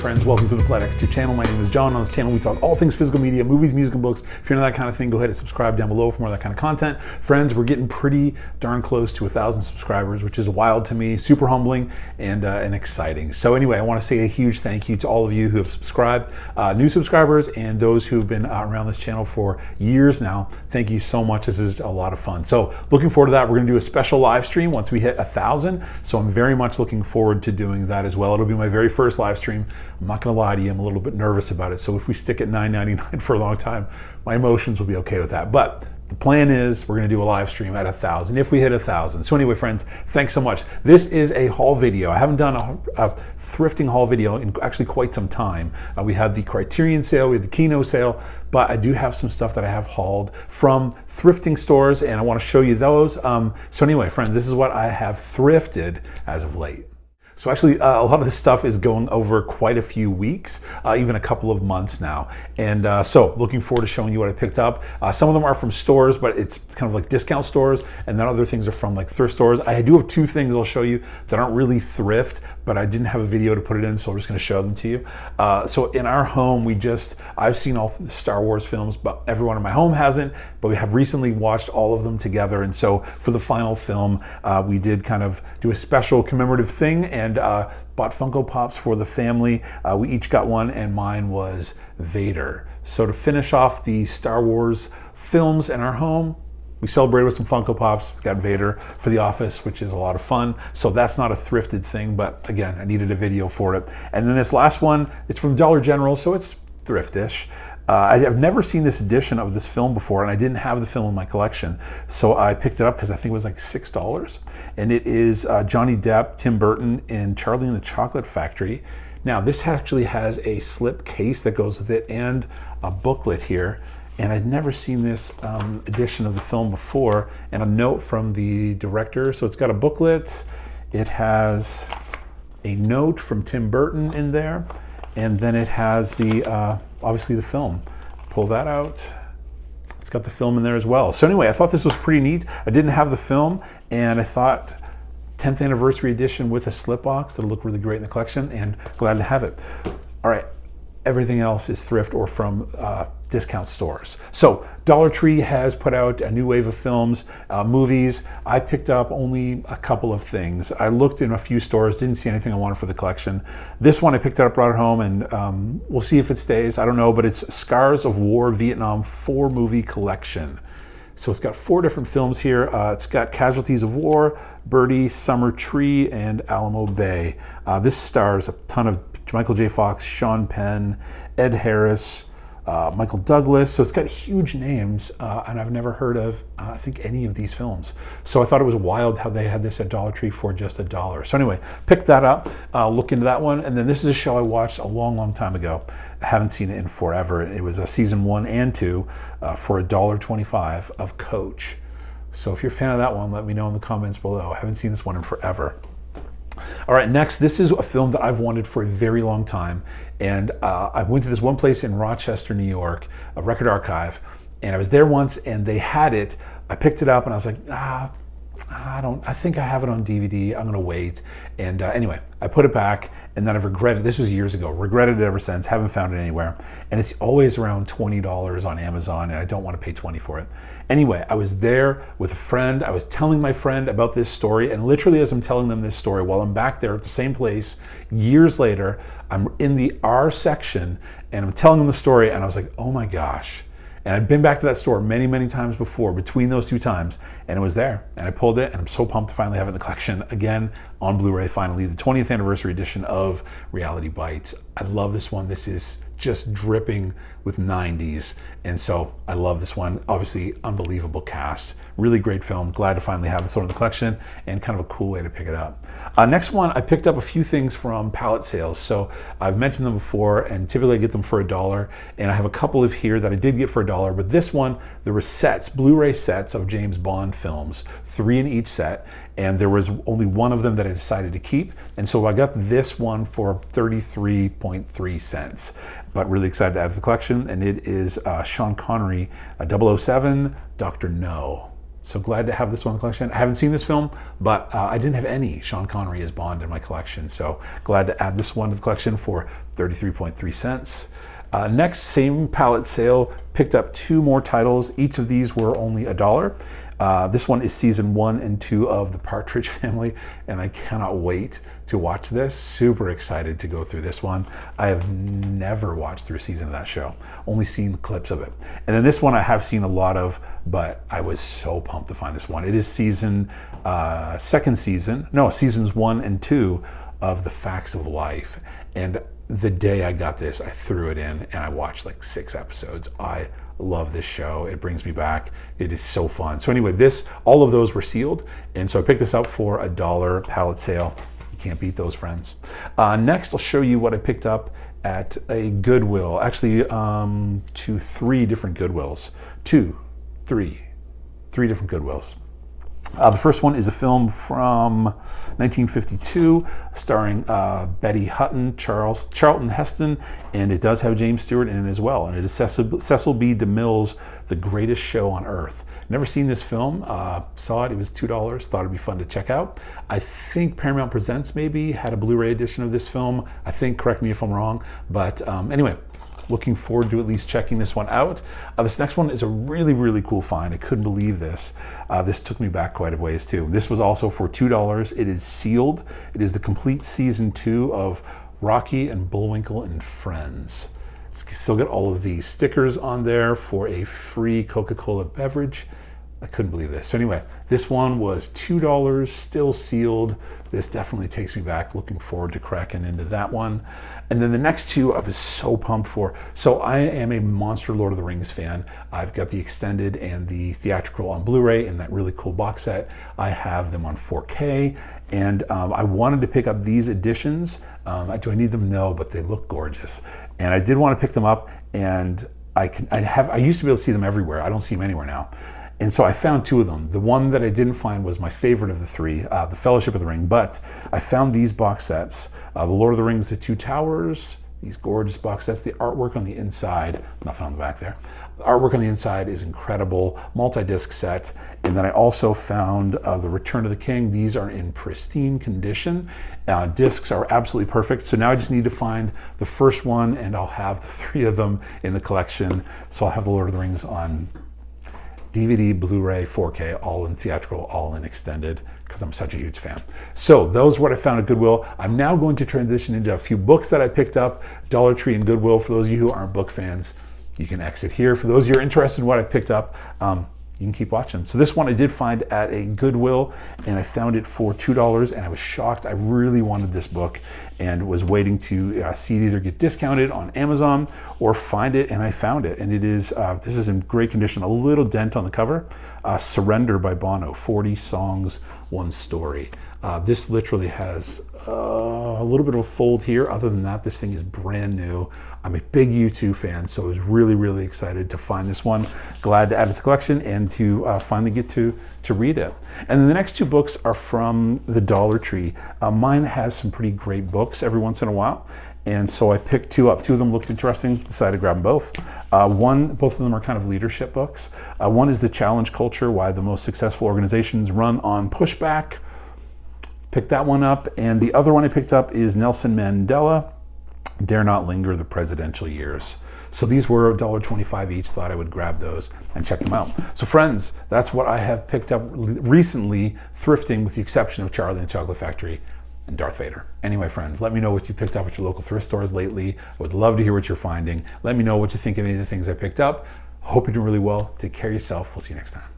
friends, welcome to the Pallet X2 channel. My name is John. On this channel we talk all things physical media, movies, music, and books. If you're into that kind of thing, go ahead and subscribe down below for more of that kind of content. Friends, we're getting pretty darn close to 1,000 subscribers, which is wild to me, super humbling and exciting. So anyway, I want to say a huge thank you to all of you who have subscribed, new subscribers and those who've been around this channel for years now. Thank you so much. This is a lot of fun. So looking forward to that. We're going to do a special live stream once we hit 1,000. So I'm very much looking forward to doing that as well. It'll be my very first live stream. I'm not going to lie to you, I'm a little bit nervous about it. So if we stick at $9.99 for a long time, my emotions will be okay with that. But the plan is we're going to do a live stream at 1,000 if we hit 1,000. So anyway, friends, thanks so much. This is a haul video. I haven't done a thrifting haul video in actually quite some time. We had the Criterion sale, we had the Kino sale, but I do have some stuff that I have hauled from thrifting stores, and I want to show you those. So anyway, friends, this is what I have thrifted as of late. So actually, a lot of this stuff is going over quite a few weeks, even a couple of months now. And so looking forward to showing you what I picked up. Some of them are from stores, but it's kind of like discount stores. And then other things are from like thrift stores. I do have two things I'll show you that aren't really thrift, but I didn't have a video to put it in, so I'm just gonna show them to you. So in our home, I've seen all the Star Wars films, but everyone in my home hasn't, but we have recently watched all of them together. And so for the final film, we did kind of do a special commemorative thing and bought Funko Pops for the family. We each got one, and mine was Vader. So to finish off the Star Wars films in our home, we celebrated with some Funko Pops. We got Vader for the office, which is a lot of fun. So that's not a thrifted thing, but again, I needed a video for it. And then this last one, it's from Dollar General, so it's thriftish. I have never seen this edition of this film before, and I didn't have the film in my collection. So I picked it up because I think it was like $6. And it is Johnny Depp, Tim Burton, and Charlie and the Chocolate Factory. Now, this actually has a slip case that goes with it and a booklet here. And I'd never seen this edition of the film before, and a note from the director. So it's got a booklet. It has a note from Tim Burton in there. And then it has the, obviously the film. Pull that out. It's got the film in there as well. So anyway, I thought this was pretty neat. I didn't have the film, and I thought 10th anniversary edition with a slip box that'll look really great in the collection, and glad to have it. All right, everything else is thrift or from discount stores. So Dollar Tree has put out a new wave of films, movies. I picked up only a couple of things. I looked in a few stores, didn't see anything I wanted for the collection. This one I picked up, brought it home, and we'll see if it stays. I don't know, but it's Scars of War Vietnam 4 movie collection. So it's got 4 different films here. It's got Casualties of War, Birdie, Summer Tree, and Alamo Bay. This stars a ton of Michael J. Fox, Sean Penn, Ed Harris, Michael Douglas. So it's got huge names, and I've never heard of, I think, any of these films. So I thought it was wild how they had this at Dollar Tree for just $1. So anyway, picked that up, look into that one. And then this is a show I watched a long, long time ago. I haven't seen it in forever. It was a season 1 and 2 for $1.25 of Coach. So if you're a fan of that one, let me know in the comments below. I haven't seen this one in forever. All right, next, this is a film that I've wanted for a very long time. And I went to this one place in Rochester, New York, a record archive, and I was there once and they had it. I picked it up and I was like, I think I have it on DVD. I'm gonna wait. And anyway, I put it back, and then I've regretted, this was years ago, regretted it ever since, haven't found it anywhere. And it's always around $20 on Amazon, and I don't want to pay $20 for it. Anyway, I was there with a friend. I was telling my friend about this story, and literally as I'm telling them this story, while I'm back there at the same place, years later, I'm in the R section, and I'm telling them the story, and I was like, oh my gosh. And I've been back to that store many, many times before, between those 2 times, and it was there. And I pulled it, and I'm so pumped to finally have it in the collection again on Blu-ray, finally, the 20th anniversary edition of Reality Bites. I love this one. This is just dripping with 90s. And so I love this one. Obviously, unbelievable cast. Really great film. Glad to finally have this one in the collection, and kind of a cool way to pick it up. Next one, I picked up a few things from Pallet sales. So I've mentioned them before, and typically I get them for $1. And I have a couple of here that I did get for $1. But this one, there were sets, Blu-ray sets of James Bond films, 3 in each set. And there was only one of them that I decided to keep. And so I got this one for 33.3 cents. But really excited to add to the collection. And it is Sean Connery, 007, Dr. No. So glad to have this one in the collection. I haven't seen this film, but I didn't have any Sean Connery as Bond in my collection. So glad to add this one to the collection for 33.3 cents. Next, same pallet sale, picked up 2 more titles. Each of these were only $1. This one is season 1 and 2 of The Partridge Family, and I cannot wait to watch this. Super excited to go through this one. I have never watched through a season of that show, only seen clips of it. And then this one I have seen a lot of, but I was so pumped to find this one. It is seasons 1 and 2 of The Facts of Life. And the day I got this, I threw it in and I watched like 6 episodes. I love this show. It brings me back. It is so fun. So anyway, all of those were sealed. And so I picked this up for $1 pallet sale. You can't beat those, friends. Next, I'll show you what I picked up at a Goodwill. Actually, 3 different Goodwills. 3 different Goodwills. The first one is a film from 1952 starring Betty Hutton, Charlton Heston, and it does have James Stewart in it as well. And it is Cecil B. DeMille's The Greatest Show on Earth. Never seen this film, saw it was $2, thought it'd be fun to check out. I think Paramount Presents maybe had a Blu-ray edition of this film. I think, correct me if I'm wrong, but anyway, looking forward to at least checking this one out. This next one is a really, really cool find. I couldn't believe this. This took me back quite a ways too. This was also for $2. It is sealed. It is the complete season 2 of Rocky and Bullwinkle and Friends. Still got all of the stickers on there for a free Coca-Cola beverage. I couldn't believe this. So anyway, this one was $2, still sealed. This definitely takes me back. Looking forward to cracking into that one. And then the next 2 I was so pumped for. So I am a monster Lord of the Rings fan. I've got the extended and the theatrical on Blu-ray in that really cool box set. I have them on 4K. And I wanted to pick up these editions. Do I need them? No, but they look gorgeous. And I did want to pick them up. And I used to be able to see them everywhere. I don't see them anywhere now. And so I found 2 of them. The one that I didn't find was my favorite of the 3, The Fellowship of the Ring. But I found these box sets, The Lord of the Rings, The Two Towers, these gorgeous box sets. The artwork on the inside, nothing on the back there. The artwork on the inside is incredible, multi-disc set. And then I also found The Return of the King. These are in pristine condition. Discs are absolutely perfect. So now I just need to find the first one and I'll have the 3 of them in the collection. So I'll have The Lord of the Rings on DVD, Blu-ray, 4K, all in theatrical, all in extended, because I'm such a huge fan. So those are what I found at Goodwill. I'm now going to transition into a few books that I picked up, Dollar Tree and Goodwill. For those of you who aren't book fans, you can exit here. For those of you who are interested in what I picked up, you can keep watching. So this one I did find at a Goodwill, and I found it for $2, and I was shocked. I really wanted this book and was waiting to see it either get discounted on Amazon or find it, and I found it. And it is, this is in great condition, a little dent on the cover. Surrender by Bono, 40 songs, 1 story. This literally has a little bit of a fold here. Other than that, this thing is brand new. I'm a big U2 fan, so I was really, really excited to find this one. Glad to add it to the collection and to finally get to read it. And then the next 2 books are from the Dollar Tree. Mine has some pretty great books every once in a while. And so I picked 2 up. 2 of them looked interesting, decided to grab them both. Both of them are kind of leadership books. One is The Challenge Culture, Why the Most Successful Organizations Run on Pushback. Picked that one up. And the other one I picked up is Nelson Mandela, Dare Not Linger, The Presidential Years. So these were $1.25 each. Thought I would grab those and check them out. So friends, that's what I have picked up recently, thrifting, with the exception of Charlie and the Chocolate Factory and Darth Vader. Anyway, friends, let me know what you picked up at your local thrift stores lately. I would love to hear what you're finding. Let me know what you think of any of the things I picked up. Hope you're doing really well. Take care of yourself. We'll see you next time.